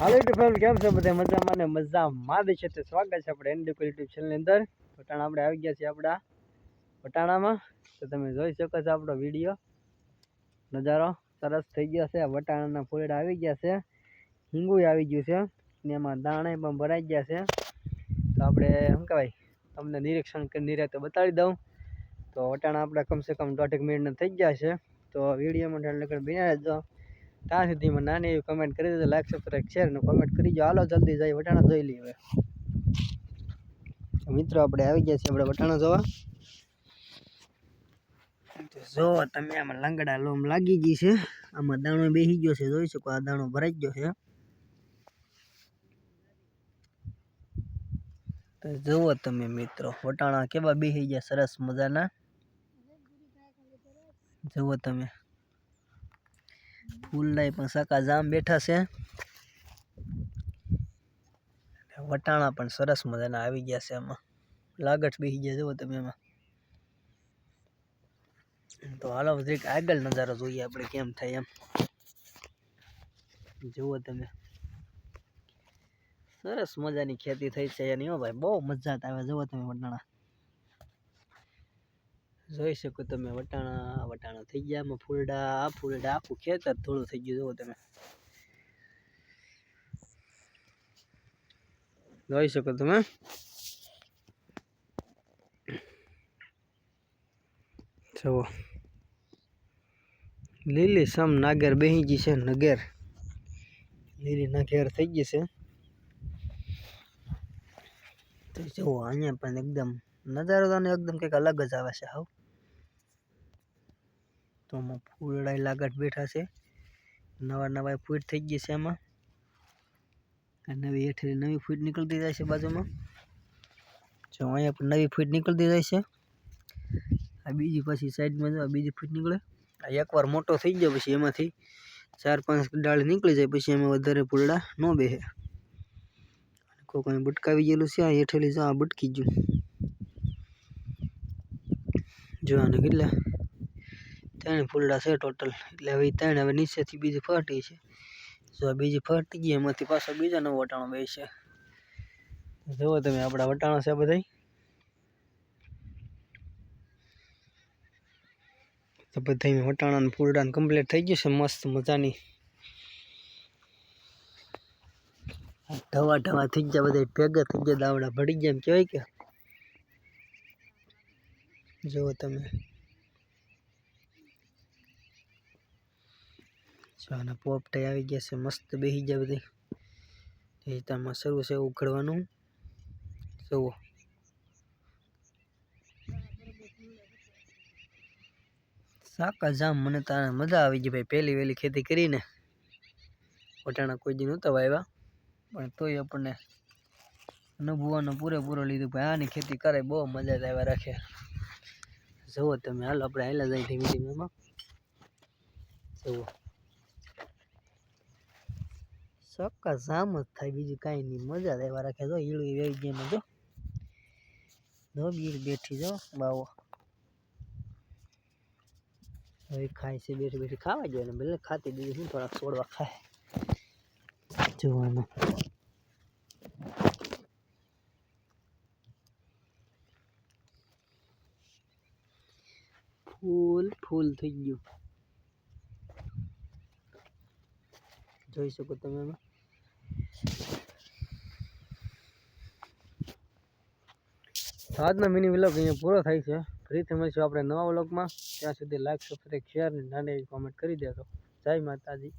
હાલો friend, કેમ છો બધા? મજામાં ને મજામાં છે. તો સ્વાગત છે આપણે એનડી યુટ્યુબ ચેનલની અંદર. વટાણા આપણે આવી ગયા છીએ આપણા વટાણામાં. તો તમે જોઈ શકો છો આપણો વિડીયો નજારો સરસ થઈ ગયો છે. વટાણાના ફૂલડા આવી ગયા છે, હિંગુય આવી ગયું છે ને એમાં દાણા પણ ભરાઈ ગયા છે. તો આપણે શું કહેવાય, તમને નિરીક્ષણ કરી નિરાતે બતાવી દઉં. તો વટાણા આપણે કમસે કમ 1.5 મિનિટના થઈ ગયા છે. તો વિડીયોમાં એટલે બિના રહેજો. ત્યાં સુધીમાં નાની એવી કમેન્ટ કરી દેજો, લાઈક સબસ્ક્રાઈબ શેર ને કમેન્ટ કરી દો. હાલો જલ્દી જઈ વટાણા જોઈ લઈએ. મિત્રો આપણે આવી ગયા છીએ આપણે વટાણા જોવા. જો તમે આમાં લંગડા લોમ લાગી ગઈ છે, આમાં દાણો બેસી ગયો છે. જોઈ શકો, આ દાણો ભરાઈ ગયો છે. તો જુઓ તમે મિત્રો, વટાણા કેવા બેસી ગયા સરસ મજાના. જુઓ તમે, ફૂલડાય પણ સાકા જામ બેઠા છે. વટાણા પણ સરસ મજાના આવી ગયા છે. એમાં લાગટ બેસી ગયા. જુઓ તમે એમાં. તો હાલો જરીક આગળ નજારો જોઈએ આપણે કેમ થાય એમ. જુઓ તમે, સરસ મજાની ખેતી થઈ છે એની. હો ભાઈ, બહુ મજા આવે. જુઓ તમે વટાણા જોઈ શકો તમે. વટાણા થઈ ગયા. એમાં ફૂલડા આખું ખેતર થોડું થઈ ગયું. જુઓ તમે જોઈ શકો તમે. જુઓ, લીલી સમ નાગર બેહી ગઈ છે. નગર લીલી નાગર થઈ ગઈ છે. તો જુઓ, અહીંયા પણ એકદમ નજારો તો એકદમ કંઈક અલગ જ આવે છે. હાવ તો આમાં ફૂલડા લાગટ બેઠા છે. નવા ફૂટ થઈ ગઈ છે એમાં. નવી હેઠળ નવી ફૂટ નીકળતી જાય છે બાજુમાં. જો અહીંયા પણ નવી ફૂટ નીકળતી જાય છે. આ બીજી પછી સાઈડમાં જો બીજી ફૂટ નીકળે. આ એકવાર મોટો થઈ ગયો પછી એમાંથી 4-5 ડાળ નીકળી જાય. પછી એમાં વધારે ફૂલડા ન બેસે. કોઈ બટકાવી ગયેલું છે. આ હેઠેલી જો આ બટકી ગયું. જો આને કેટલા 3 ફૂલડા છે ટોટલ. એટલે હવે 3 હવે નીચેથી બીજી ફરતી છે. જો બીજી ફરતી ગઈ એમાંથી પાછો બીજો નવો વટાણો બેસે. જુઓ તમે, આપણા વટાણા છે બધા. તો બધા વટાણા ફૂલડા કમ્પ્લીટ થઈ ગયું છે. મસ્ત મજાની ઢવા થઈ ગયા. બધા ભેગા થઈ ગયા. દાવડા ભળી ગયા એમ કહેવાય કે. જુઓ તમે, આના પોપટાઈ આવી ગયા છે. મસ્ત બેસી ગયા બધી. રીતામાં શરૂ છે ઉઘડવાનું. જુઓ, સાકા જામ. મને તો મજા આવી ગઈ ભાઈ. પહેલી વહેલી ખેતી કરીને. વટાણા કોઈ દી નહોતા વાવ્યા, પણ તોય આપણને અનુભવવાનો પૂરેપૂરો લીધું ભાઈ. આની ખેતી કરે બહુ મજા જ આવ્યા રાખે. જુઓ તમે, હાલ આપણે હાલા જાય ધીમે ધીમે એમાં. જુઓ, સક્કા જામ જ થાય, બીજું કાંઈ નહીં. મજા જ આવ્યા રાખે. જો ઈળું વેવી ગઈ એમાં. જો બીડ બેઠી. જો બાવો હવે ખાય છે. બેઠી બેઠી ખાવા જોઈએ ને. ભલે ખાતી બીજું શું, થોડાક છોડવા ખાય. જોવાનું ફૂલ થઈ ગયું. જોઈ શકો તમે એમાં. આજનો મિની વ્લોગ અહીંયા પૂરો થાય છે. ફરીથી મળીશું આપણે નવા વ્લોગમાં. ત્યાં સુધી લાઈક સબસ્ક્રાઈબ શેર અને નાની એવી કોમેન્ટ કરી દેજો. જય માતાજી.